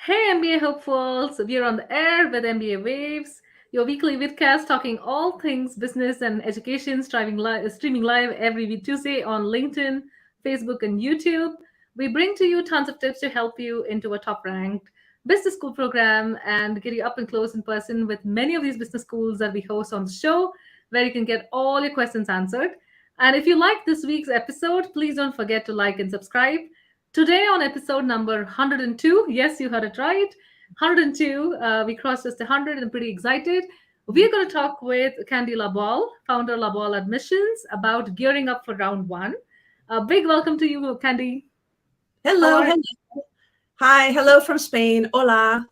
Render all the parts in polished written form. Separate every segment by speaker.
Speaker 1: Hey MBA hopefuls, we are on the air with MBA Waves, your weekly vidcast talking all things business and education, streaming live every Tuesday on LinkedIn, Facebook, and YouTube. We bring to you tons of tips to help you into a top ranked business school program and get you up and close in person with many of these business schools that we host on the show, where you can get all your questions answered. And if you like this week's episode, please don't forget to like and subscribe. Today, on episode number 102, yes, you heard it right, 102, we crossed just 100 and I'm pretty excited. We're going to talk with Candy LaBalle, founder LaBalle Admissions, about gearing up for round one. A big welcome to you, Candy.
Speaker 2: Hello. Hi, hello from Spain. Hola.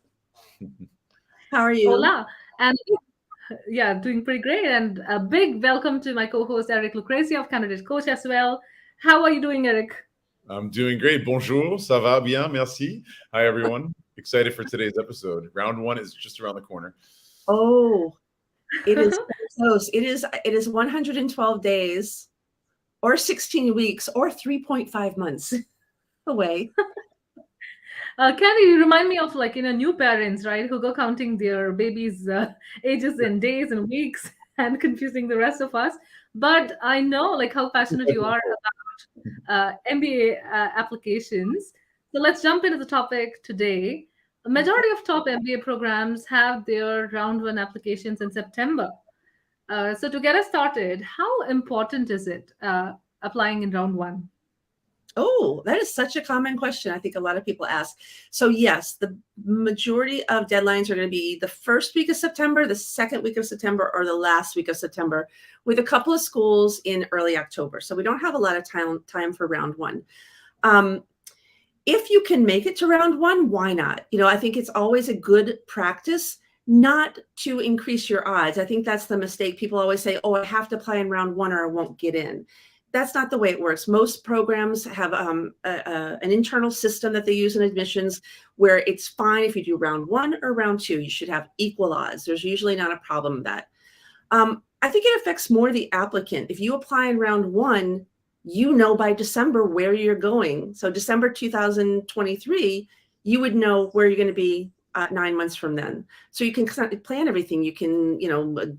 Speaker 2: How are you?
Speaker 1: Hola. And yeah, doing pretty great. And a big welcome to my co-host, Eric Lucrezia of Candidate Coach as well. How are you doing, Eric?
Speaker 3: I'm doing great. Bonjour, ça va bien, merci. Hi, everyone. Excited for today's episode. Round one is just around the corner.
Speaker 2: Oh, it is close. It is 112 days or 16 weeks or 3.5 months away.
Speaker 1: Candy, you remind me of new parents, right, who go counting their babies' ages in days and weeks and confusing the rest of us. But I know how passionate you are about MBA applications. So let's jump into the topic today. A majority of top MBA programs have their round one applications in September. So to get us started, how important is it applying in round one?
Speaker 2: Oh, that is such a common question. I think a lot of people ask. So yes, the majority of deadlines are going to be the first week of September, the second week of September, or the last week of September, with a couple of schools in early October. So we don't have a lot of time for round one. If you can make it to round one, why not? I think it's always a good practice not to increase your odds. I think that's the mistake. People always say, oh, I have to apply in round one or I won't get in. That's not the way it works. Most programs have an internal system that they use in admissions where it's fine if you do round one or round two. You should have equal odds. There's usually not a problem with that. I think it affects more the applicant. If you apply in round one, by December where you're going. So December 2023, you would know where you're going to be 9 months from then. So you can plan everything. You can,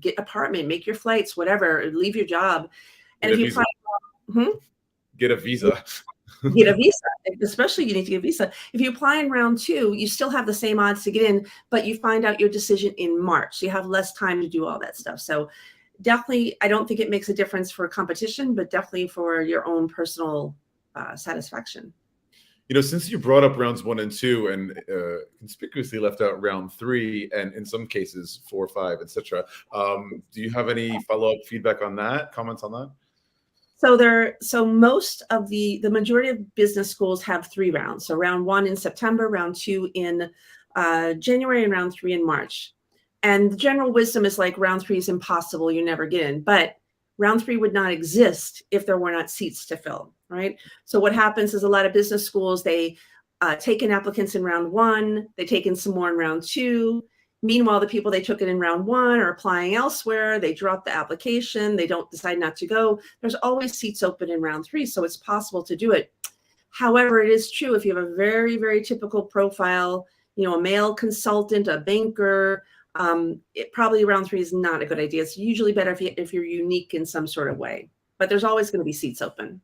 Speaker 2: get an apartment, make your flights, whatever, leave your job. And if you apply,
Speaker 3: get a visa.
Speaker 2: Get a visa, especially you need to get a visa. If you apply in round two, you still have the same odds to get in, but you find out your decision in March. So you have less time to do all that stuff. So definitely, I don't think it makes a difference for competition, but definitely for your own personal satisfaction.
Speaker 3: Since you brought up rounds 1 and 2 and conspicuously left out round 3 and in some cases 4, 5, etc., do you have any follow-up feedback on that? Comments on that?
Speaker 2: So most of the majority of business schools have 3 rounds. So round 1 in September, round 2 in January, and round 3 in March. And the general wisdom is round 3 is impossible. You never get in. But round 3 would not exist if there were not seats to fill, right? So what happens is a lot of business schools, they take in applicants in round 1. They take in some more in round 2. Meanwhile, the people they took it in round 1 are applying elsewhere. They drop the application. They don't decide not to go. There's always seats open in round 3, so it's possible to do it. However, it is true if you have a very, very typical profile, a male consultant, a banker, probably round 3 is not a good idea. It's usually better if you're unique in some sort of way, but there's always going to be seats open.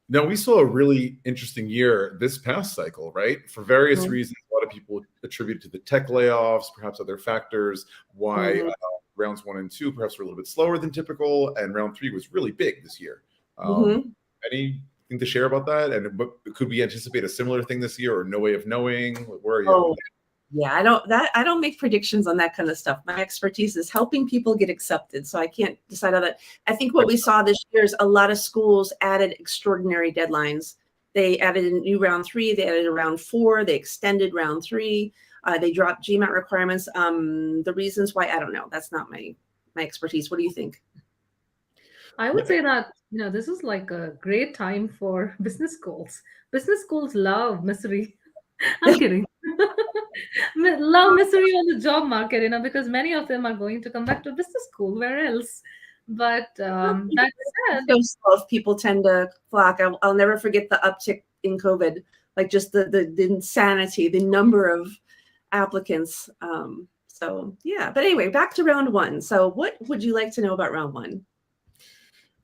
Speaker 3: Now, we saw a really interesting year this past cycle, right? For various reasons, a lot of people attribute to the tech layoffs, perhaps other factors, why rounds 1 and 2 perhaps were a little bit slower than typical, and round 3 was really big this year. Anything to share about that? And could we anticipate a similar thing this year, or no way of knowing? Where are you?
Speaker 2: Yeah, I don't make predictions on that kind of stuff. My expertise is helping people get accepted. So I can't decide on that. I think what we saw this year is a lot of schools added extraordinary deadlines. They added a new round 3, they added a round 4, they extended round 3, they dropped GMAT requirements. The reasons why, I don't know. That's not my expertise. What do you think?
Speaker 1: I would say that, this is a great time for business schools. Business schools love misery. I'm kidding. Love misery on the job market, because many of them are going to come back to business school. Where else? But that said,
Speaker 2: if people tend to flock. I'll never forget the uptick in COVID, just the insanity, the number of applicants. So yeah, but anyway, back to round one. So what would you like to know about round one?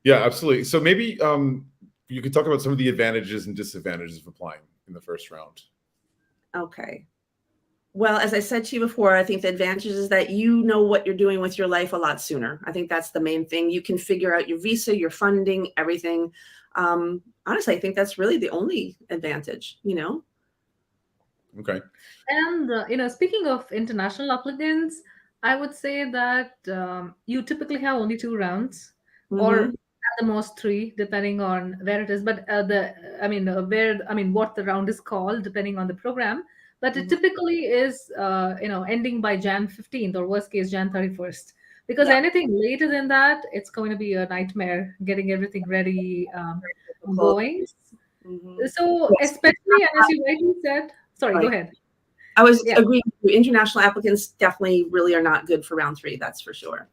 Speaker 3: Yeah, absolutely. So maybe you could talk about some of the advantages and disadvantages of applying in the first round.
Speaker 2: Okay. Well, as I said to you before, I think the advantage is that you know what you're doing with your life a lot sooner. I think that's the main thing. You can figure out your visa, your funding, everything. Honestly, I think that's really the only advantage, you know?
Speaker 3: Okay.
Speaker 1: And speaking of international applicants, I would say that you typically have only 2 rounds, or
Speaker 2: Mm-hmm.
Speaker 1: at the most 3, depending on where it is. But what the round is called, depending on the program. But it
Speaker 2: Mm-hmm.
Speaker 1: typically is, ending by Jan 15th, or worst case Jan 31st. Because
Speaker 2: Yeah.
Speaker 1: anything later than that, it's going to be a nightmare getting everything ready,
Speaker 2: Difficult.
Speaker 1: going.
Speaker 2: Mm-hmm.
Speaker 1: So,
Speaker 2: Yes.
Speaker 1: especially, and as you rightly said, sorry, go
Speaker 2: Right.
Speaker 1: ahead.
Speaker 2: I was
Speaker 1: Yeah.
Speaker 2: agreeing with you. International applicants definitely really are not good for round 3. That's for sure.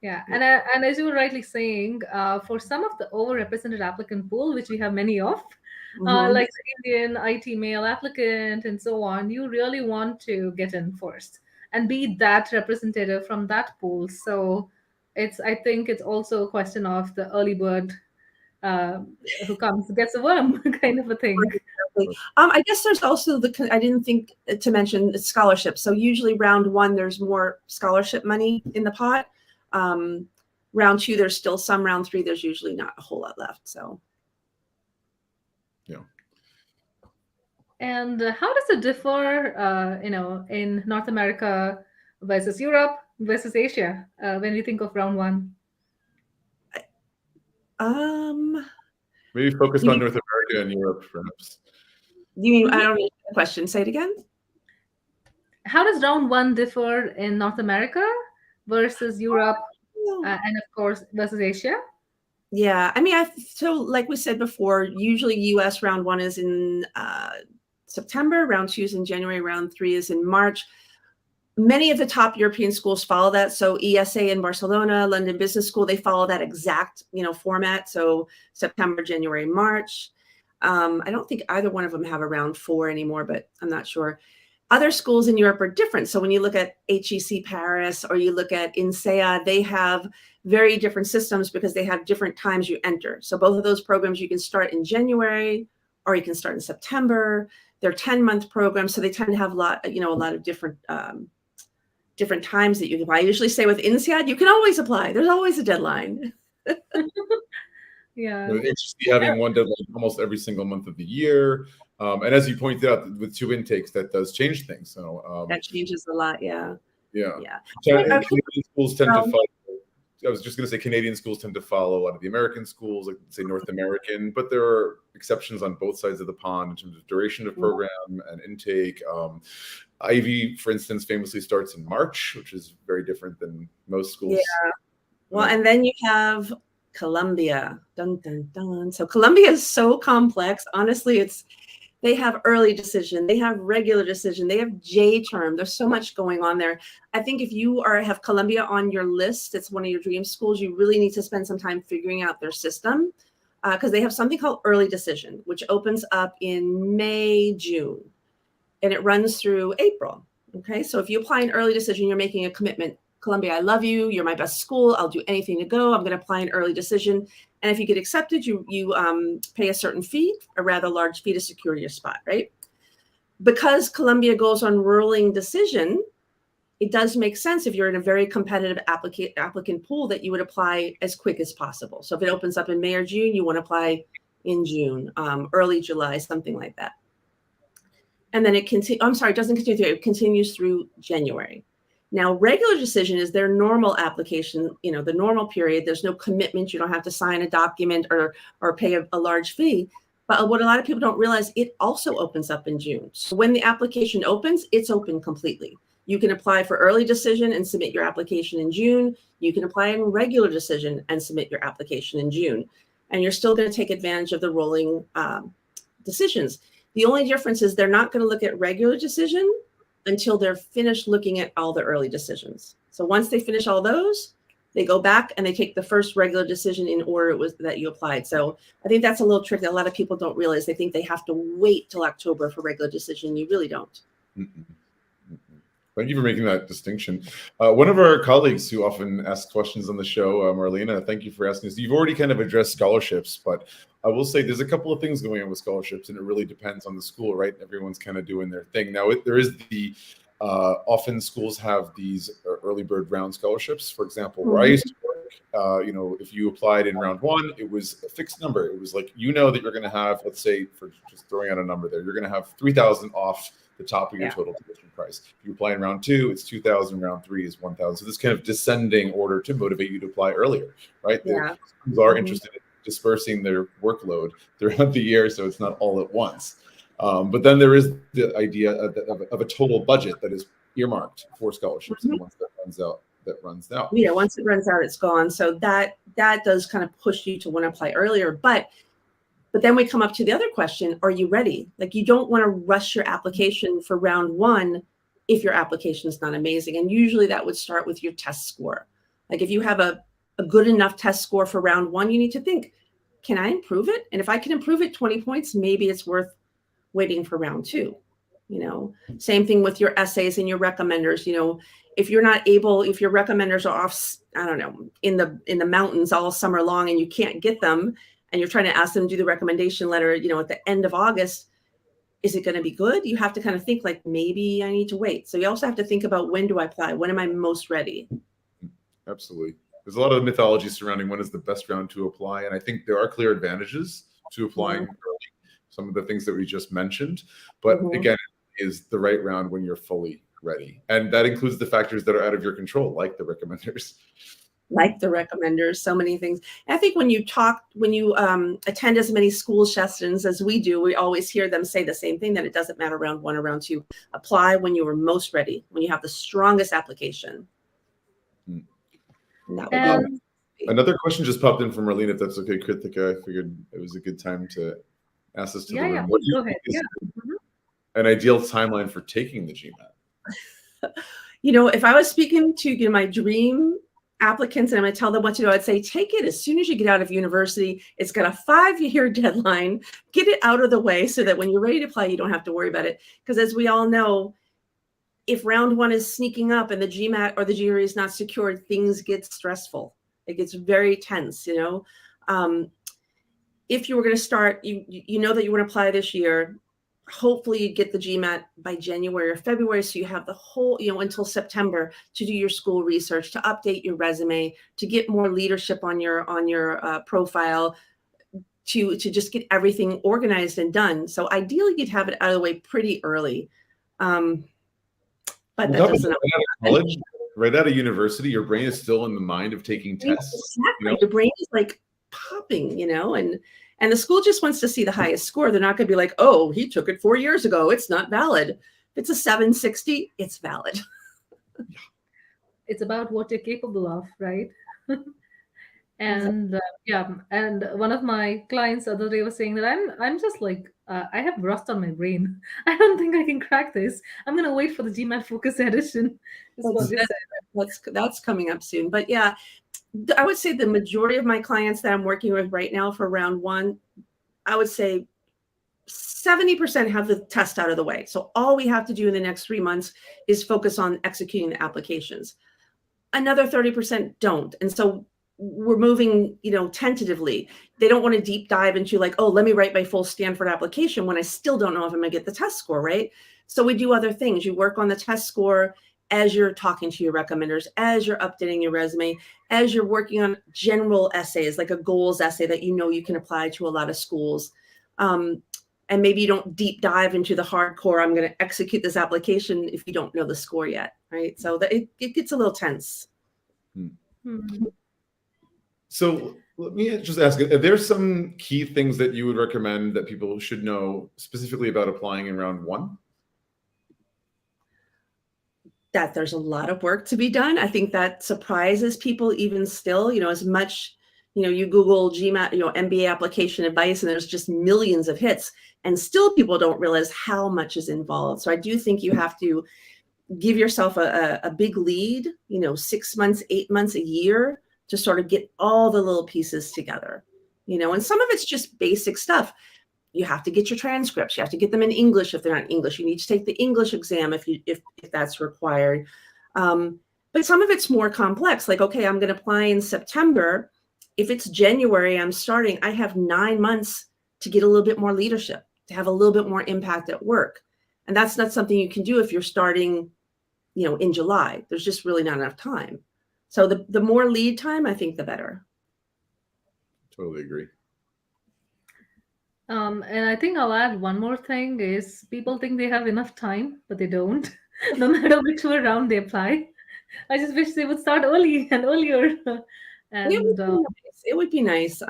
Speaker 1: Yeah,
Speaker 2: Yeah.
Speaker 1: and as you were rightly saying, for some of the overrepresented applicant pool, which we have many of,
Speaker 2: Mm-hmm.
Speaker 1: like the Indian IT male applicant and so on, you really want to get in first and be that representative from that pool. So I think it's also a question of the early bird uh, who comes gets a worm kind of a thing.
Speaker 2: Exactly. I guess there's also I didn't think to mention scholarships. So usually round 1, there's more scholarship money in the pot. Round 2, there's still some. Round 3, there's usually not a whole lot left. So.
Speaker 3: Yeah.
Speaker 1: And how does it differ, in North America versus Europe versus Asia when we think of round 1?
Speaker 3: Maybe focus
Speaker 2: You
Speaker 3: on
Speaker 2: mean,
Speaker 3: North America and Europe, perhaps.
Speaker 2: I don't know the question. Say it again.
Speaker 1: How does round 1 differ in North America versus Europe, and of course versus Asia?
Speaker 2: Yeah, I mean, so like we said before, usually US round 1 is in September, round 2 is in January, round 3 is in March. Many of the top European schools follow that. So ESA in Barcelona, London Business School, they follow that exact, format. So September, January, March. I don't think either one of them have a round 4 anymore, but I'm not sure. Other schools in Europe are different. So when you look at HEC Paris or you look at INSEAD, they have very different systems because they have different times you enter. So both of those programs, you can start in January or you can start in September. They're 10-month programs, so they tend to have a lot of different times that you can apply. I usually say with INSEAD, you can always apply. There's always a deadline.
Speaker 1: Yeah.
Speaker 3: HEC having one deadline almost every single month of the year. And as you pointed out, with 2 intakes, that does change things. So
Speaker 2: that changes a lot. Yeah.
Speaker 3: Yeah.
Speaker 2: Yeah.
Speaker 3: Canadian schools tend to follow. I was just going to say Canadian schools tend to follow a lot of the American schools, like say North American, but there are exceptions on both sides of the pond in terms of duration of program and intake. Ivy, for instance, famously starts in March, which is very different than most schools.
Speaker 2: Yeah. Well, and then you have Columbia. Dun, dun, dun. So Columbia is so complex. Honestly, they have early decision, they have regular decision, they have J term. There's so much going on there. I think if you have Columbia on your list, it's one of your dream schools, you really need to spend some time figuring out their system because they have something called early decision, which opens up in May, June, and it runs through April. Okay, so if you apply an early decision, you're making a commitment. Columbia, I love you. You're my best school. I'll do anything to go. I'm going to apply an early decision. And if you get accepted, you pay a certain fee, a rather large fee to secure your spot, right? Because Columbia goes on rolling decision, it does make sense if you're in a very competitive applicant pool that you would apply as quick as possible. So if it opens up in May or June, you want to apply in June, early July, something like that. And then it doesn't continue through, it continues through January. Now, regular decision is their normal application, the normal period. There's no commitment. You don't have to sign a document or pay a large fee. But what a lot of people don't realize, it also opens up in June. So when the application opens, it's open completely. You can apply for early decision and submit your application in June. You can apply in regular decision and submit your application in June. And you're still going to take advantage of the rolling decisions. The only difference is they're not going to look at regular decision until they're finished looking at all the early decisions. So once they finish all those, they go back and they take the first regular decision in order it was that you applied. So I think that's a little trick that a lot of people don't realize. They think they have to wait till October for regular decision. You really don't.
Speaker 3: Thank you for making that distinction. One of our colleagues who often asks questions on the show, Marlena, thank you for asking this. You've already kind of addressed scholarships, but I will say there's a couple of things going on with scholarships, and it really depends on the school, right? Everyone's kind of doing their thing. Now, there is the, often schools have these early bird round scholarships. For example, where I used to work, if you applied in round one, it was a fixed number. It was like, that you're going to have, let's say, for just throwing out a number there, you're going to have 3,000 off the top of your total tuition price. If you apply in round two, it's 2,000. Round three is 1,000. So this kind of descending order to motivate you to apply earlier, right?
Speaker 2: Yeah.
Speaker 3: Schools are interested in dispersing their workload throughout the year, so it's not all at once. But then there is the idea of a total budget that is earmarked for scholarships, and once that runs out.
Speaker 2: Yeah, once it runs out, it's gone. So that does kind of push you to want to apply earlier. But then we come up to the other question, are you ready? Like, you don't want to rush your application for round one if your application is not amazing. And usually that would start with your test score. Like, if you have a good enough test score for round one, you need to think, can I improve it? And if I can improve it 20 points, maybe it's worth waiting for round two. Same thing with your essays and your recommenders. If you're not able, if your recommenders are off, I don't know, in the mountains all summer long and you can't get them, and you're trying to ask them to do the recommendation letter, at the end of August, is it going to be good? You have to kind of think like, maybe I need to wait. So you also have to think about, when do I apply? When am I most ready?
Speaker 3: Absolutely. There's a lot of mythology surrounding when is the best round to apply. And I think there are clear advantages to applying early, some of the things that we just mentioned. But again, it is the right round when you're fully ready. And that includes the factors that are out of your control, like the recommenders. So many things. And I think when you attend as many school sessions as we do, we always hear them say the same thing, that it doesn't matter round one or round two. Apply when you are most ready, when you have the strongest application. Another question just popped in from Marlene, if that's okay, Krithika. I figured it was a good time to ask this to the room. What do you think is an ideal timeline for taking the GMAT?
Speaker 2: If I was speaking to my dream applicants and I'm going to tell them what to do, I'd say, take it as soon as you get out of university. It's got a 5-year deadline. Get it out of the way so that when you're ready to apply, you don't have to worry about it. Because as we all know, if round one is sneaking up and the GMAT or the GRE is not secured, things get stressful. It gets very tense. If you were going to start, you know that you want to apply this year. Hopefully you get the GMAT by January or February, so you have the whole, until September to do your school research, to update your resume, to get more leadership on your profile, to just get everything organized and done. So ideally, you'd have it out of the way pretty early. But that doesn't
Speaker 3: college, right out of university, your brain is still in the mind of taking tests.
Speaker 2: Exactly. Your brain is like popping, and the school just wants to see the highest score. They're not going to be like, oh, he took it 4 years ago, it's not valid. If it's a 760, it's valid.
Speaker 1: It's about what you're capable of, right? And and one of my clients the other day was saying that I'm just like, I have rust on my brain. I don't think I can crack this. I'm gonna wait for the GMAT Focus Edition.
Speaker 2: That's coming up soon. But yeah, I would say the majority of my clients that I'm working with right now for round one, I would say 70% have the test out of the way. So all we have to do in the next 3 months is focus on executing the applications. Another 30% don't. And so we're moving, tentatively. They don't want to deep dive into like, oh, let me write my full Stanford application when I still don't know if I'm going to get the test score, right? So we do other things. You work on the test score as you're talking to your recommenders, as you're updating your resume, as you're working on general essays, like a goals essay that you can apply to a lot of schools. And maybe you don't deep dive into the hardcore, I'm going to execute this application if you don't know the score yet, right? So that it gets a little tense.
Speaker 3: So let me just ask, are there some key things that you would recommend that people should know specifically about applying in round one?
Speaker 2: That there's a lot of work to be done. I think that surprises people even still, as much, you Google GMAT, MBA application advice, and there's just millions of hits, and still people don't realize how much is involved. So I do think you have to give yourself a big lead, 6 months, 8 months, a year, to sort of get all the little pieces together, and some of it's just basic stuff. you have to get your transcripts. You have to get them in English if they're not English. You need to take the English exam if that's required. But some of it's more complex. Like, okay, I'm going to apply in September. If it's January, I'm starting. I have 9 months to get a little bit more leadership, to have a little bit more impact at work. And that's not something you can do if you're starting, in July. There's just really not enough time. So the more lead time, I think the better.
Speaker 3: Totally agree.
Speaker 1: And I think I'll add one more thing is people think they have enough time, but they don't. No matter which round they apply. I just wish they would start early and earlier. And
Speaker 2: It would be nice.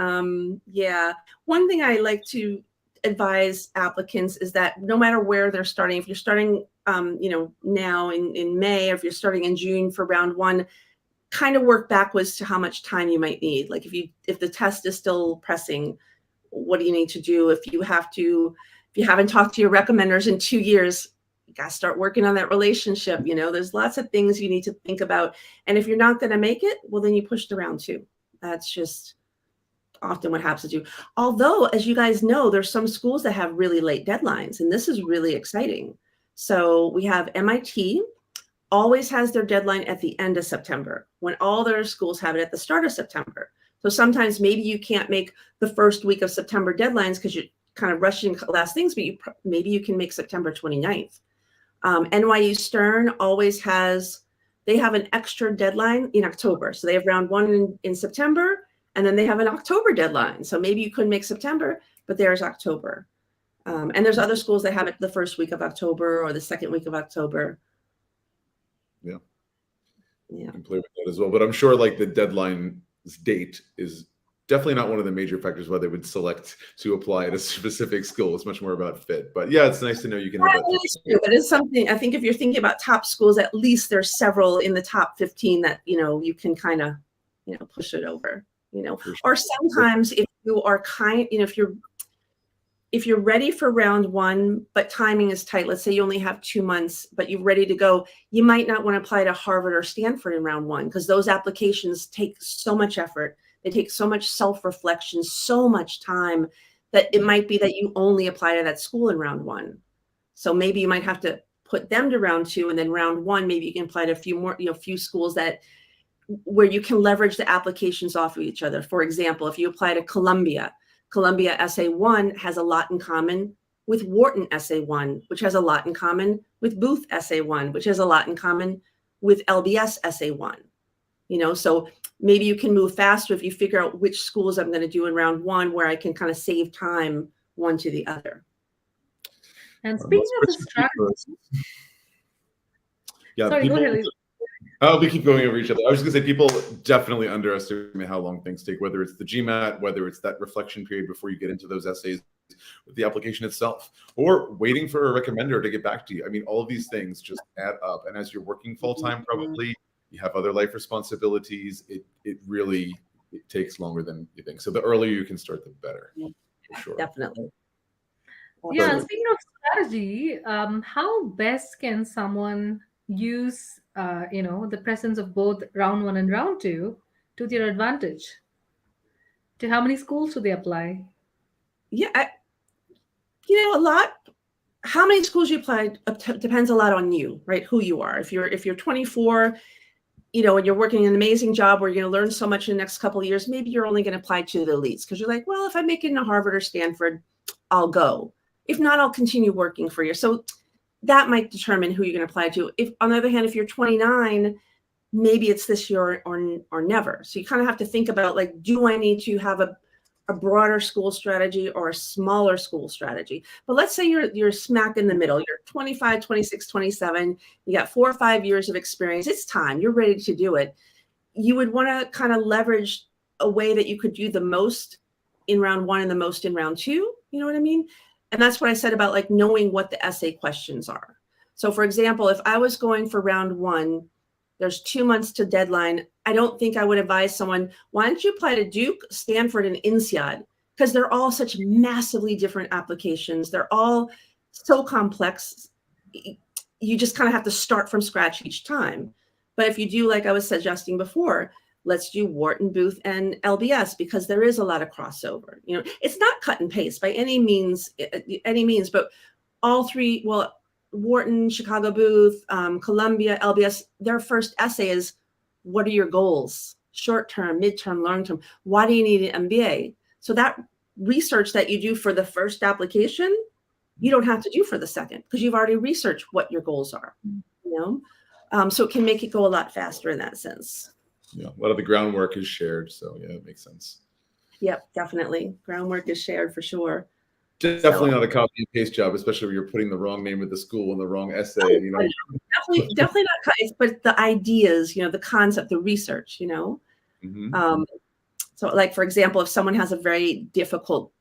Speaker 2: Yeah. One thing I like to advise applicants is that no matter where they're starting, if you're starting, now in May, or if you're starting in June for round one, kind of work backwards to how much time you might need. Like if the test is still pressing, what do you need to do? If you haven't talked to your recommenders in 2 years, you got to start working on that relationship. There's lots of things you need to think about. And if you're not going to make it, well, then you push to round two. That's just often what happens to you. Although, as you guys know, there's some schools that have really late deadlines, and this is really exciting. So we have MIT always has their deadline at the end of September, when all their schools have it at the start of September. So sometimes maybe you can't make the first week of September deadlines because you're kind of rushing last things, but maybe you can make September 29th. NYU Stern always they have an extra deadline in October. So they have round one in September, and then they have an October deadline. So maybe you couldn't make September, but there's October. And there's other schools that have it the first week of October or the second week of October.
Speaker 3: Yeah.
Speaker 2: Yeah.
Speaker 3: You can play with that as well. But I'm sure like the deadline date is definitely not one of the major factors why they would select to apply at a specific school. It's much more about fit. But yeah, it's nice to know you can have that.
Speaker 2: But it's something, I think if you're thinking about top schools, at least there's several in the top 15 that, you can kind of, push it over,
Speaker 3: Sure.
Speaker 2: Or sometimes if you are if you're ready for round one, but timing is tight, let's say you only have 2 months, but you're ready to go, you might not want to apply to Harvard or Stanford in round one, because those applications take so much effort. They take so much self-reflection, so much time, that it might be that you only apply to that school in round one. So maybe you might have to put them to round two, and then round one, maybe you can apply to a few more, few schools where you can leverage the applications off of each other. For example, if you apply to Columbia SA1 has a lot in common with Wharton SA1, which has a lot in common with Booth SA1, which has a lot in common with LBS SA1. So maybe you can move faster if you figure out which schools I'm going to do in round one, where I can kind of save time one to the other.
Speaker 1: And speaking of the strategy,
Speaker 3: yeah,
Speaker 1: sorry,
Speaker 3: people,
Speaker 1: go ahead.
Speaker 3: we keep going over each other. I was just going to say people definitely underestimate how long things take, whether it's the GMAT, whether it's that reflection period before you get into those essays with the application itself, or waiting for a recommender to get back to you. I mean, all of these things just add up. And as you're working full-time, probably you have other life responsibilities. It really takes longer than you think. So the earlier you can start, the better. For sure.
Speaker 2: Definitely.
Speaker 1: Yeah, speaking of strategy, how best can someone use the presence of both round one and round two to their advantage? To how many schools do they apply?
Speaker 2: Yeah, how many schools you apply depends a lot on you, right? Who you are. If you're 24, and you're working an amazing job where you're going to learn so much in the next couple of years, maybe you're only going to apply to the elites because you're like, well, if I make it into Harvard or Stanford, I'll go. If not, I'll continue working for you. So that might determine who you're going to apply to. If, on the other hand, if you're 29, maybe it's this year or never. So you kind of have to think about, like, do I need to have a broader school strategy or a smaller school strategy? But let's say you're smack in the middle. You're 25, 26, 27. You got 4 or 5 years of experience. It's time. You're ready to do it. You would want to kind of leverage a way that you could do the most in round one and the most in round two. You know what I mean? And that's what I said about, like, knowing what the essay questions are. So for example, if I was going for round one, there's 2 months to deadline. I don't think I would advise someone, why don't you apply to Duke, Stanford, and INSEAD? Because they're all such massively different applications. They're all so complex. You just kind of have to start from scratch each time. But if you do, like I was suggesting before, let's do Wharton, Booth, and LBS because there is a lot of crossover. You know, it's not cut and paste by any means, but all three, well, Wharton, Chicago Booth, Columbia, LBS, their first essay is, what are your goals? Short-term, mid-term, long-term. Why do you need an MBA? So that research that you do for the first application, you don't have to do for the second because you've already researched what your goals are, you know? So it can make it go a lot faster in that sense.
Speaker 3: Yeah, a lot of the groundwork is shared. So yeah, it makes sense.
Speaker 2: Yep, definitely. Groundwork is shared for sure.
Speaker 3: Definitely not a copy and paste job, especially when you're putting the wrong name of the school and the wrong essay. You know,
Speaker 2: definitely not. But the ideas, you know, the concept, the research, you know.
Speaker 3: Mm-hmm.
Speaker 2: So, like for example, if someone has a very difficult,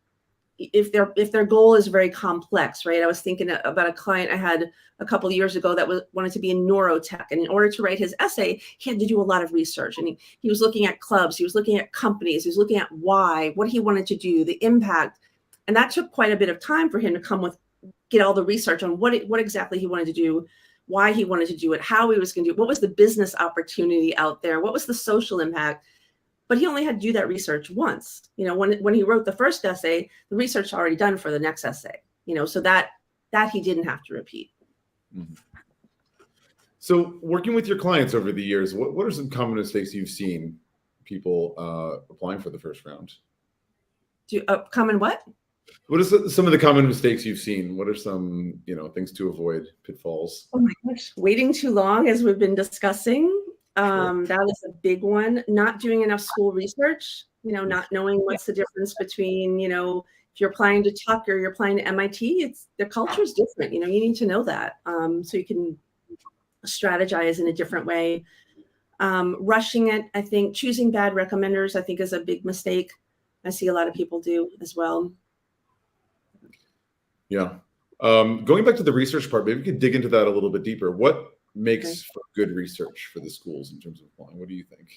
Speaker 2: if their goal is very complex, right? I was thinking about a client I had a couple of years ago that wanted to be in neurotech, and in order to write his essay, he had to do a lot of research, and he was looking at clubs, he was looking at companies, he was looking at why, what he wanted to do, the impact. And that took quite a bit of time for him to get all the research on what exactly he wanted to do, why he wanted to do it, how he was going to do it, what was the business opportunity out there, what was the social impact. But he only had to do that research once. You know, when he wrote the first essay, the research was already done for the next essay. You know, so that he didn't have to repeat.
Speaker 3: Mm-hmm. So working with your clients over the years, what are some common mistakes you've seen people applying for the first round?
Speaker 2: Common what?
Speaker 3: What are some of the common mistakes you've seen? What are some, things to avoid, pitfalls?
Speaker 2: Oh my gosh, waiting too long, as we've been discussing.
Speaker 3: Sure.
Speaker 2: That is a big one. Not doing enough school research, not knowing what's the difference between, if you're applying to Tuck or you're applying to MIT, the culture is different. You need to know that so you can strategize in a different way. Rushing it, I think, choosing bad recommenders, I think, is a big mistake. I see a lot of people do as well.
Speaker 3: Yeah. Going back to the research part, maybe we could dig into that a little bit deeper. What makes for good research for the schools in terms of applying? What do you think?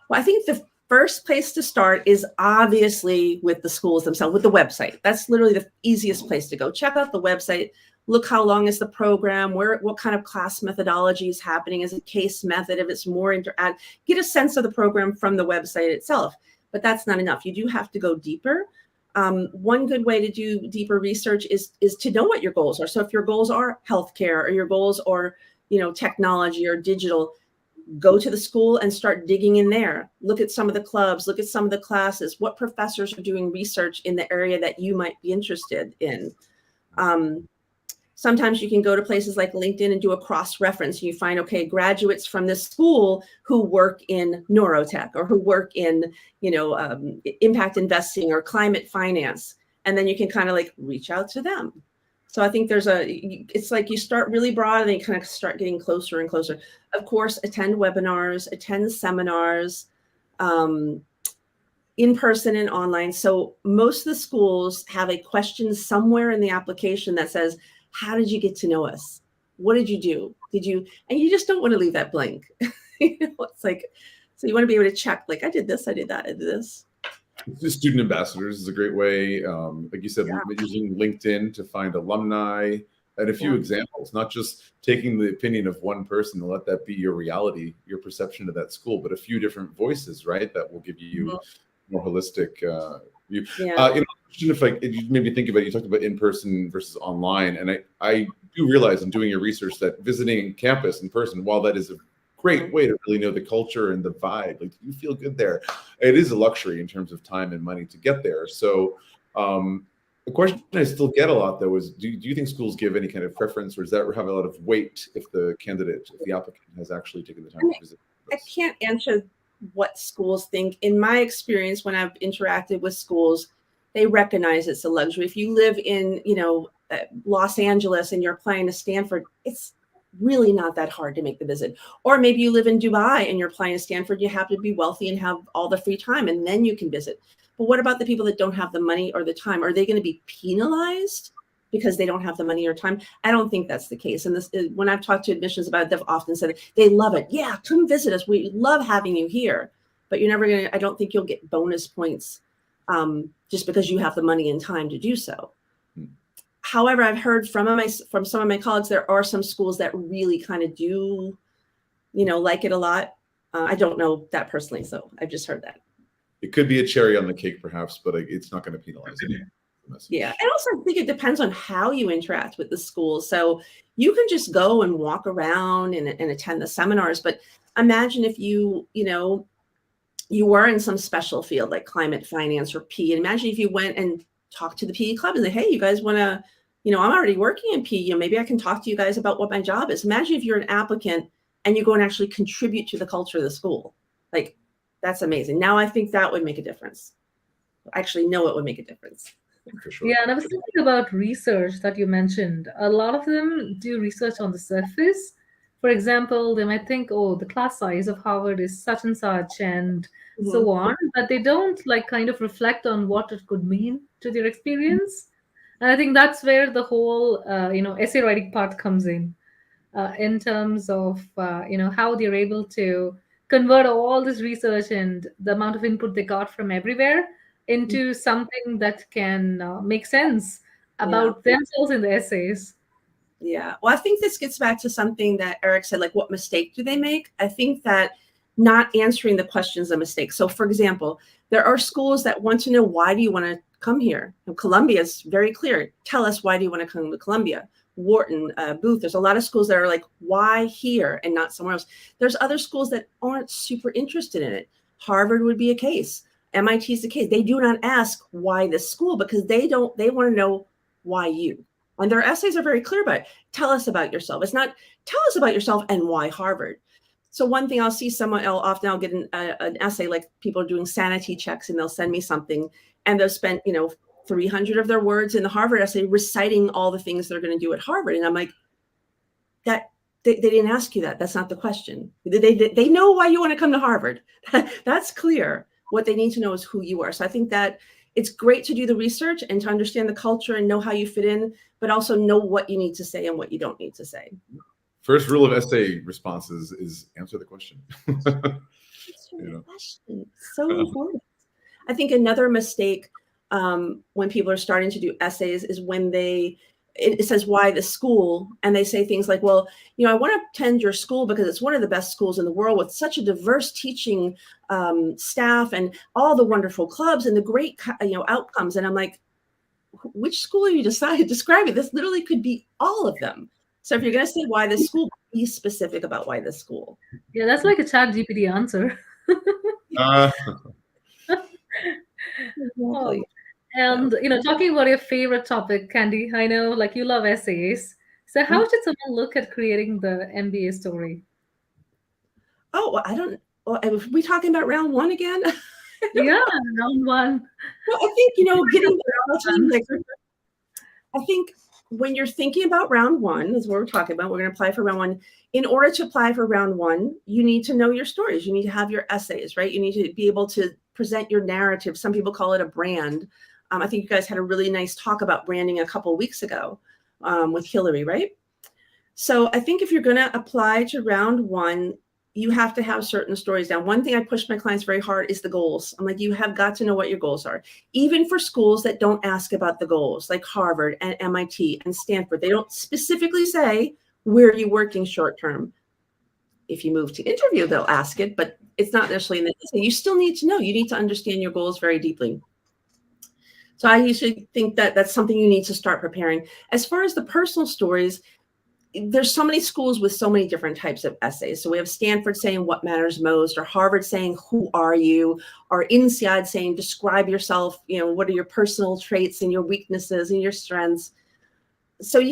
Speaker 2: Well, I think the first place to start is obviously with the schools themselves, with the website. That's literally the easiest place to go. Check out the website. Look how long is the program, what kind of class methodology is happening, is it case method, if it's more get a sense of the program from the website itself. But that's not enough. You do have to go deeper. One good way to do deeper research is to know what your goals are. So if your goals are healthcare or your goals are, technology or digital, go to the school and start digging in there. Look at some of the clubs, look at some of the classes, what professors are doing research in the area that you might be interested in. Sometimes you can go to places like LinkedIn and do a cross-reference. You find, okay, graduates from this school who work in neurotech or who work in, impact investing or climate finance. And then you can kind of like reach out to them. So I think it's like you start really broad and then you kind of start getting closer and closer. Of course, attend webinars, attend seminars, in person and online. So most of the schools have a question somewhere in the application that says, how did you get to know us? What did you do? And you just don't want to leave that blank. It's like, so you want to be able to check, like, I did this, I did that, I did this.
Speaker 3: The student ambassadors is a great way. Like you said, using LinkedIn to find alumni and a few examples, not just taking the opinion of one person and let that be your reality, your perception of that school, but a few different voices, right? That will give you more holistic view. If you made me think about it, you talked about in-person versus online. And I do realize in doing your research that visiting campus in person, while that is a great way to really know the culture and the vibe, like you feel good there, it is a luxury in terms of time and money to get there. So the question I still get a lot though is, do you think schools give any kind of preference, or does that have a lot of weight if the applicant has actually taken the time to visit?
Speaker 2: I can't answer what schools think. In my experience, when I've interacted with schools, they recognize it's a luxury. If you live in, Los Angeles and you're applying to Stanford, it's really not that hard to make the visit. Or maybe you live in Dubai and you're applying to Stanford, you have to be wealthy and have all the free time, and then you can visit. But what about the people that don't have the money or the time? Are they going to be penalized because they don't have the money or time? I don't think that's the case. And when I've talked to admissions about it, they've often said they love it. Yeah, come visit us. We love having you here. But you're never going to, I don't think you'll get bonus points just because you have the money and time to do so. However, I've heard from some of my colleagues, there are some schools that really kind of do, like it a lot. I don't know that personally, so I've just heard that.
Speaker 3: It could be a cherry on the cake, perhaps, but it's not going to penalize any message.
Speaker 2: Yeah, and also I think it depends on how you interact with the school. So you can just go and walk around and attend the seminars, but imagine if you were in some special field like climate finance or PE. Imagine if you went and talked to the PE club and say, hey, you guys want to, I'm already working in PE, maybe I can talk to you guys about what my job is. Imagine if you're an applicant and you go and actually contribute to the culture of the school. Like, that's amazing. Now I think that would make a difference. I actually know it would make a difference.
Speaker 3: For sure.
Speaker 1: Yeah, and I was thinking about research that you mentioned. A lot of them do research on the surface. For example, they might think, oh, the class size of Harvard is such and such, and so on, but they don't like kind of reflect on what it could mean to their experience. And I think that's where the whole, essay writing part comes in terms of, how they're able to convert all this research and the amount of input they got from everywhere into something that can make sense about themselves in the essays.
Speaker 2: Yeah. Well, I think this gets back to something that Eric said, like, what mistake do they make? I think that not answering the question is a mistake. So, for example, there are schools that want to know, why do you want to come here? And Columbia is very clear. Tell us, why do you want to come to Columbia? Wharton, Booth. There's a lot of schools that are like, why here and not somewhere else? There's other schools that aren't super interested in it. Harvard would be a case. MIT is the case. They do not ask why this school, because they want to know why you. And their essays are very clear about it. Tell us about yourself. It's not tell us about yourself and why Harvard. So one thing I'll see often I'll get an essay, like people are doing sanity checks and they'll send me something and they've spent, 300 of their words in the Harvard essay reciting all the things they're going to do at Harvard. And I'm like, that they didn't ask you that. That's not the question. They know why you want to come to Harvard. That's clear. What they need to know is who you are. So I think that it's great to do the research and to understand the culture and know how you fit in, but also know what you need to say and what you don't need to say.
Speaker 3: First rule of essay responses is answer the question.
Speaker 2: Question. So important. I think another mistake when people are starting to do essays is when it says why the school, and they say things like, well, I want to attend your school because it's one of the best schools in the world with such a diverse teaching staff and all the wonderful clubs and the great outcomes. And I'm like, which school are you describing? This literally could be all of them. So if you're going to say why this school, be specific about why this school.
Speaker 1: Yeah, that's like a chat GPT answer.
Speaker 2: Exactly.
Speaker 1: And talking about your favorite topic, Candy, I know like you love essays. So how should someone look at creating the MBA story?
Speaker 2: Oh, well, I don't. Well, are we talking about round one again?
Speaker 1: Yeah, round one.
Speaker 2: Well, I think getting I think when you're thinking about round one, is what we're talking about. We're going to apply for round one. In order to apply for round one, you need to know your stories. You need to have your essays, right? You need to be able to present your narrative. Some people call it a brand. I think you guys had a really nice talk about branding a couple of weeks ago with Hillary, right? So I think if you're going to apply to round one, you have to have certain stories down. One thing I push my clients very hard is the goals. I'm like, you have got to know what your goals are. Even for schools that don't ask about the goals, like Harvard and MIT and Stanford, they don't specifically say, where are you working short term? If you move to interview, they'll ask it, but it's not necessarily in the essay. You still need to know. You need to understand your goals very deeply. So I usually think that that's something you need to start preparing. As far as the personal stories, there's so many schools with so many different types of essays. So we have Stanford saying what matters most, or Harvard saying who are you, or INSEAD saying describe yourself, what are your personal traits and your weaknesses and your strengths. So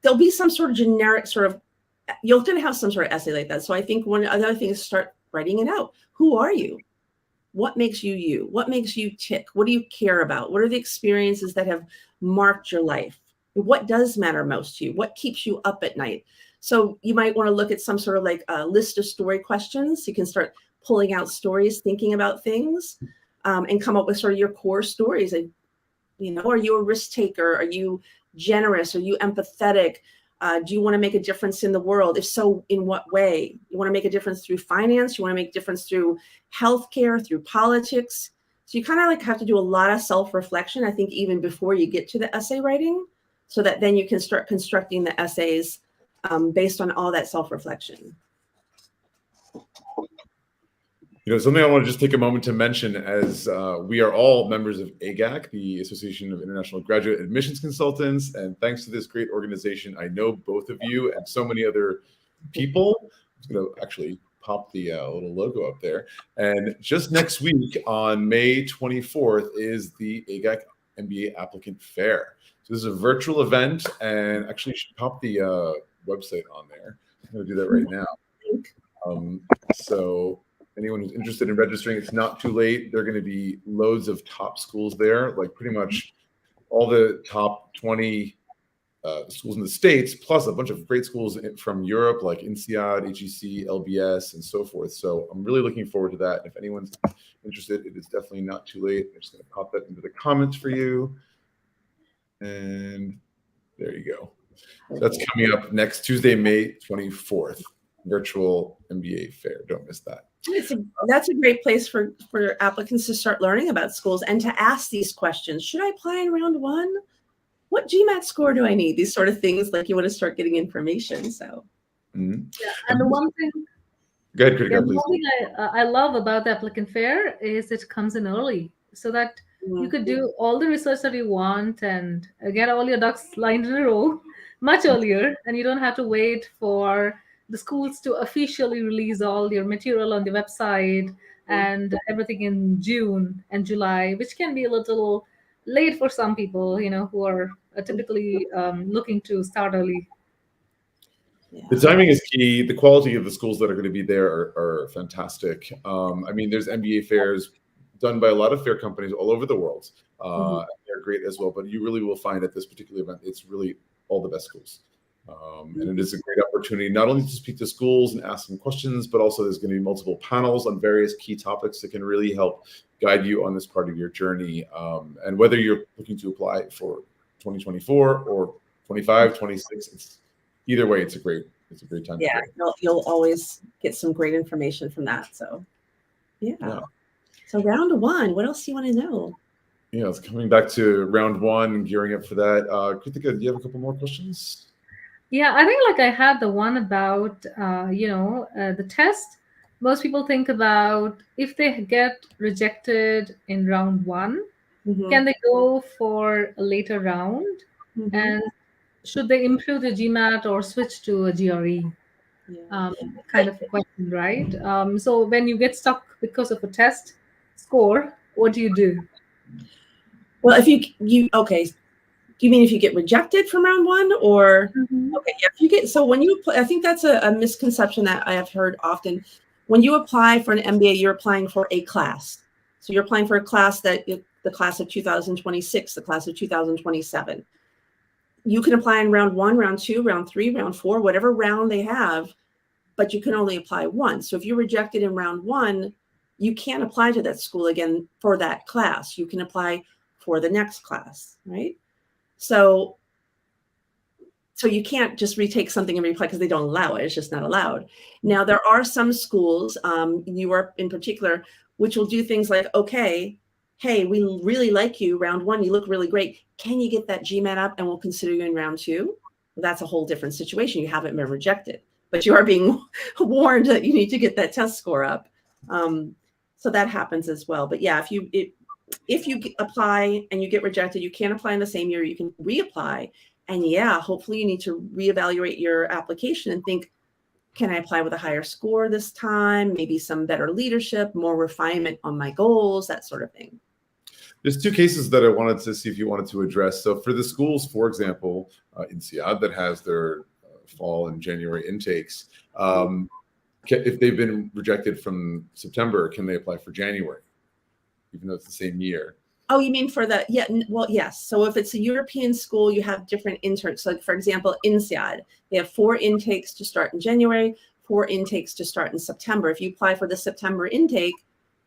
Speaker 2: there'll be some sort of generic you're going to have some sort of essay like that. So I think another thing is start writing it out. Who are you? What makes you you? What makes you tick? What do you care about? What are the experiences that have marked your life? What does matter most to you? What keeps you up at night? So you might want to look at some sort of like a list of story questions. You can start pulling out stories, thinking about things, and come up with sort of your core stories. And, are you a risk taker? Are you generous? Are you empathetic? Do you want to make a difference in the world? If so, in what way? You want to make a difference through finance? You want to make a difference through healthcare, through politics? So you kind of have to do a lot of self-reflection, I think, even before you get to the essay writing, so that then you can start constructing the essays based on all that self-reflection.
Speaker 3: Something I want to just take a moment to mention, as we are all members of AIGAC, the Association of International Graduate Admissions Consultants, and thanks to this great organization, I know both of you and so many other people. I'm going to actually pop the little logo up there. And just next week on May 24th is the AIGAC MBA Applicant Fair. So this is a virtual event, and actually you should pop the website on there. I'm going to do that right now. So anyone who's interested in registering, it's not too late. There are going to be loads of top schools there, like pretty much all the top 20 schools in the States, plus a bunch of great schools from Europe, like INSEAD, HEC, LBS, and so forth. So I'm really looking forward to that. If anyone's interested, it is definitely not too late. I'm just going to pop that into the comments for you. And there you go. So that's coming up next Tuesday, May 24th, virtual MBA fair. Don't miss that.
Speaker 2: That's a great place for applicants to start learning about schools and to ask these questions. Should I apply in round one? What GMAT score do I need? These sort of things, like you want to start getting information. So,
Speaker 1: yeah, and the one thing,
Speaker 3: go ahead, Krithika, please.
Speaker 1: One thing I love about the applicant fair is it comes in early, so that you could do all the research that you want and get all your ducks lined in a row much earlier, and you don't have to wait for the schools to officially release all your material on the website and everything in June and July, which can be a little late for some people, who are typically looking to start early.
Speaker 2: Yeah.
Speaker 3: The timing is key. The quality of the schools that are going to be there are fantastic. There's MBA fairs done by a lot of fair companies all over the world. They're great as well, but you really will find at this particular event, it's really all the best schools. And it is a great opportunity not only to speak to schools and ask them questions, but also there's going to be multiple panels on various key topics that can really help guide you on this part of your journey. And whether you're looking to apply for 2024 or 25, 26, either way, it's a great time.
Speaker 2: Yeah, you'll always get some great information from that. So, yeah. So round one, what else do you want to know?
Speaker 3: Yeah, it's coming back to round one and gearing up for that. Krithika, do you have a couple more questions?
Speaker 1: Yeah, I think I had the one about, the test. Most people think about if they get rejected in round one, can they go for a later round? And should they improve the GMAT or switch to a GRE? Kind of a question, right? So when you get stuck because of a test score, what do you do?
Speaker 2: Well, if you okay. Do you mean if you get rejected from round one, or okay? If you get, so when you apply, I think that's a misconception that I have heard often. When you apply for an MBA, you're applying for a class. So you're applying for a class the class of 2026, the class of 2027. You can apply in round one, round two, round three, round four, whatever round they have, but you can only apply once. So if you're rejected in round one, you can't apply to that school again for that class. You can apply for the next class, right? So you can't just retake something and reapply because they don't allow it. It's just not allowed. Now, there are some schools, New York in particular, which will do things like, okay, hey, we really like you round one. You look really great. Can you get that GMAT up and we'll consider you in round two? Well, that's a whole different situation. You haven't been rejected, but you are being warned that you need to get that test score up. So that happens as well. But yeah, if you apply and you get rejected, you can't apply in the same year. You can reapply. And yeah, hopefully you need to reevaluate your application and think, can I apply with a higher score this time? Maybe some better leadership, more refinement on my goals, that sort of thing.
Speaker 3: There's two cases that I wanted to see if you wanted to address. So for the schools, for example, INSEAD that has their fall and January intakes, if they've been rejected from September, can they apply for January, even though it's the same year?
Speaker 2: Oh, you mean for the, yeah, well, yes. So if it's a European school, you have different intakes. So for example, INSEAD, they have 4 intakes to start in January, 4 intakes to start in September. If you apply for the September intake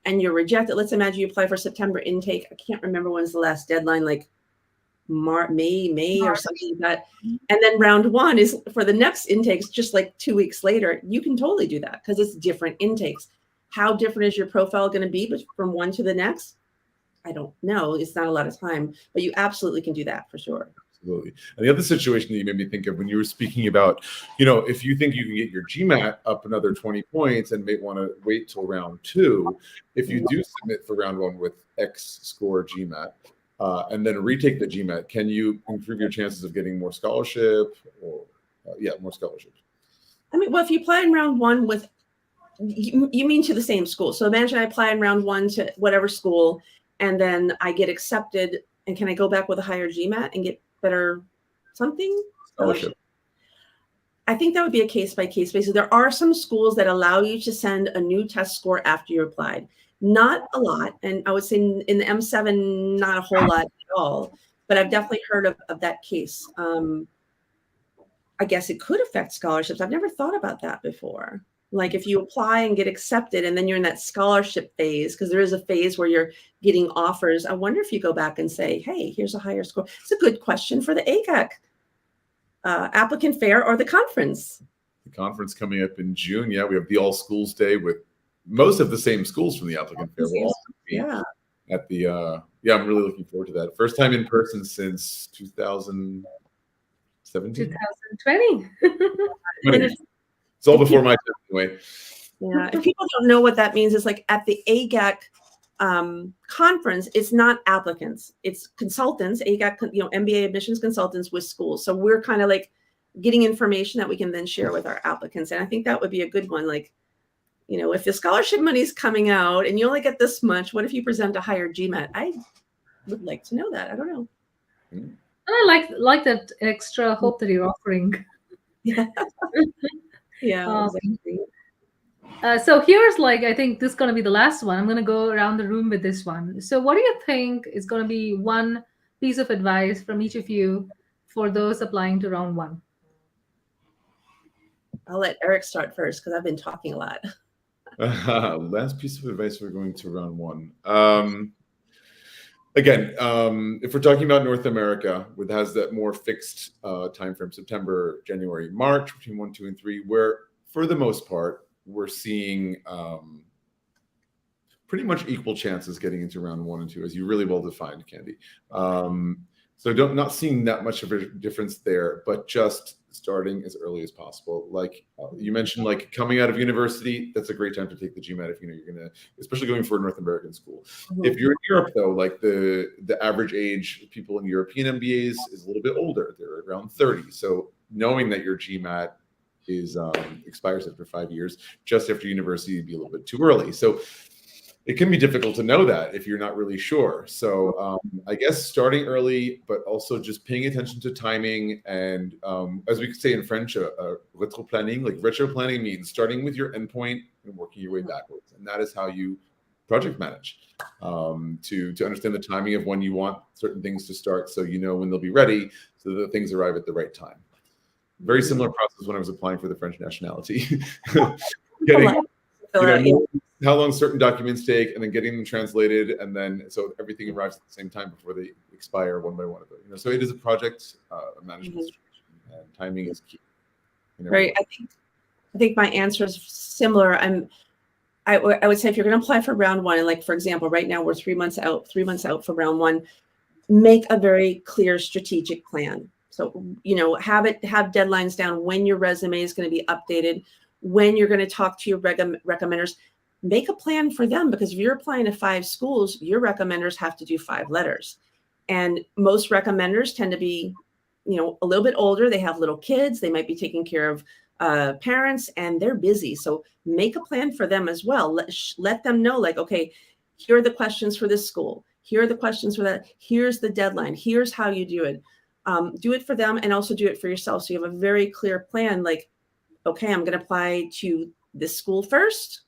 Speaker 2: and you're rejected, let's imagine you apply for September intake. I can't remember when's the last deadline, like May or something like that. And then round one is for the next intakes, just like 2 weeks later. You can totally do that because it's different intakes. How different is your profile going to be from one to the next? I don't know. It's not a lot of time, but you absolutely can do that for sure.
Speaker 3: Absolutely. And the other situation that you made me think of when you were speaking about, you know, if you think you can get your GMAT up another 20 points and may want to wait till round 2, if you do submit for round 1 with X score GMAT and then retake the GMAT, can you improve your chances of getting more scholarship or, more scholarships?
Speaker 2: I mean, well, if you apply in round 1 with, you mean to the same school. So imagine I apply in round 1 to whatever school, and then I get accepted, and can I go back with a higher GMAT and get better something?
Speaker 3: Scholarship.
Speaker 2: I think that would be a case-by-case basis. There are some schools that allow you to send a new test score after you applied. Not a lot. And I would say in the M7, not a whole lot at all. But I've definitely heard of that case. I guess it could affect scholarships. I've never thought about that before. Like if you apply and get accepted and then you're in that scholarship phase, because there is a phase where you're getting offers. I wonder if you go back and say, hey, here's a higher score. It's a good question for the AIGAC applicant fair or the conference.
Speaker 3: The conference coming up in June. Yeah, we have the All Schools Day with most of the same schools from the applicant fair. Will also be at the, I'm really looking forward to that. First time in person since 2017?
Speaker 1: 2020.
Speaker 3: It's all before my time anyway.
Speaker 2: Yeah, if people don't know what that means, it's like at the AIGAC conference, it's not applicants, it's consultants, AIGAC, MBA admissions consultants with schools. So we're kind of like getting information that we can then share with our applicants. And I think that would be a good one. Like, if the scholarship money is coming out and you only get this much, what if you present a higher GMAT? I would like to know that. I don't know.
Speaker 1: I like that extra hope that you're offering.
Speaker 2: Yeah. Yeah. Exactly.
Speaker 1: So here's I think this is going to be the last one. I'm going to go around the room with this one. So what do you think is going to be one piece of advice from each of you for those applying to round 1?
Speaker 2: I'll let Eric start first because I've been talking a lot.
Speaker 3: Last piece of advice, we're going to round 1. Again, if we're talking about North America, which has that more fixed time frame, September, January, March, between 1, 2, and 3, where for the most part, we're seeing pretty much equal chances getting into round 1 and 2, as you really well defined, Candy. So not seeing that much of a difference there, but just starting as early as possible. Like you mentioned, like coming out of university, that's a great time to take the GMAT if you're gonna, especially going for a North American school. Mm-hmm. If you're in Europe though, like the average age of people in European MBAs is a little bit older. They're around 30. So knowing that your GMAT is expires after 5 years, just after university, would be a little bit too early. So it can be difficult to know that if you're not really sure. So I guess starting early, but also just paying attention to timing. And as we could say in French, retro planning, like retro planning means starting with your endpoint and working your way backwards. And that is how you project manage to understand the timing of when you want certain things to start. So you know when they'll be ready so that things arrive at the right time. Very similar process when I was applying for the French nationality. How long certain documents take, and then getting them translated, and then so everything arrives at the same time before they expire one by one. So it is a project management situation, and timing is key.
Speaker 2: Right. I think my answer is similar. I would say if you're going to apply for round 1, and like for example, right now we're 3 months out for round 1, make a very clear strategic plan. So have deadlines down when your resume is going to be updated, when you're going to talk to your recommenders. Make a plan for them, because if you're applying to 5 schools, your recommenders have to do 5 letters. And most recommenders tend to be, a little bit older. They have little kids. They might be taking care of parents, and they're busy. So make a plan for them as well. Let them know, like, okay, here are the questions for this school. Here are the questions for that. Here's the deadline. Here's how you do it. Do it for them and also do it for yourself. So you have a very clear plan, like, okay, I'm going to apply to this school first,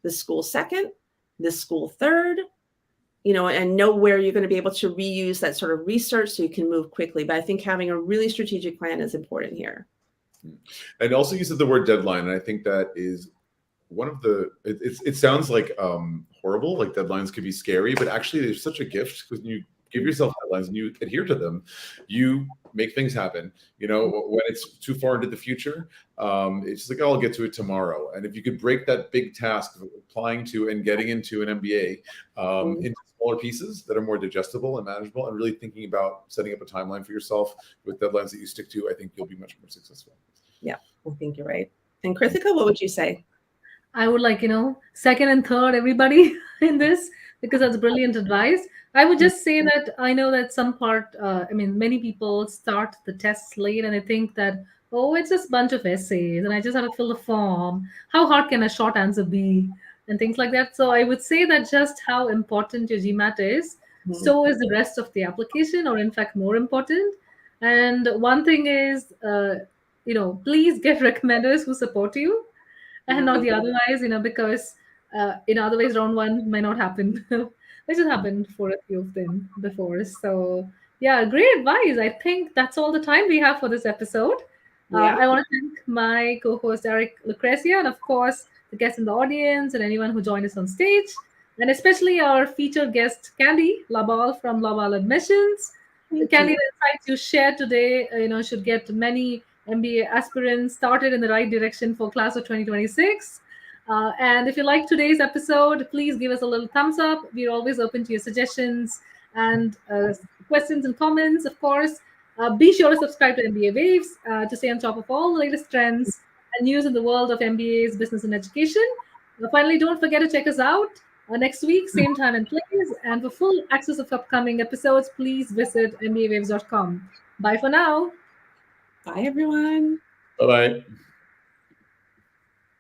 Speaker 2: this school second, this school third, and know where you're going to be able to reuse that sort of research so you can move quickly. But I think having a really strategic plan is important here.
Speaker 3: And also you said the word deadline, and I think that is one of it sounds like horrible, like deadlines could be scary, but actually there's such a gift because you give yourself deadlines and you adhere to them, you make things happen. When it's too far into the future, it's just like, oh, I'll get to it tomorrow. And if you could break that big task of applying to and getting into an MBA into smaller pieces that are more digestible and manageable, and really thinking about setting up a timeline for yourself with deadlines that you stick to, I think you'll be much more successful.
Speaker 2: Yeah, I think you're right. And Krithika, what would you say?
Speaker 1: I would like, second and third everybody in this, because that's brilliant advice. I would just say that I know that many people start the tests late and they think that, oh, it's just a bunch of essays and I just have to fill the form. How hard can a short answer be? And things like that. So I would say that just how important your GMAT is, so is the rest of the application, or in fact, more important. And one thing is, please get recommenders who support you and not the otherwise, because otherwise round one might not happen, which has happened for a few of them before. So yeah, great advice. I think that's all the time we have for this episode.
Speaker 2: Yeah.
Speaker 1: I want to thank my co-host Eric Lucrezia, and of course the guests in the audience and anyone who joined us on stage, and especially our featured guest Candy LaBalle from LaBalle Admissions. The Candy insights you shared today, should get many MBA aspirants started in the right direction for class of 2026. And if you like today's episode, please give us a little thumbs up. We're always open to your suggestions and questions and comments, of course. Be sure to subscribe to MBA Waves to stay on top of all the latest trends and news in the world of MBAs, business, and education. Finally, don't forget to check us out next week, same time and place. And for full access of upcoming episodes, please visit mbawaves.com. Bye for now.
Speaker 2: Bye, everyone.
Speaker 3: Bye-bye.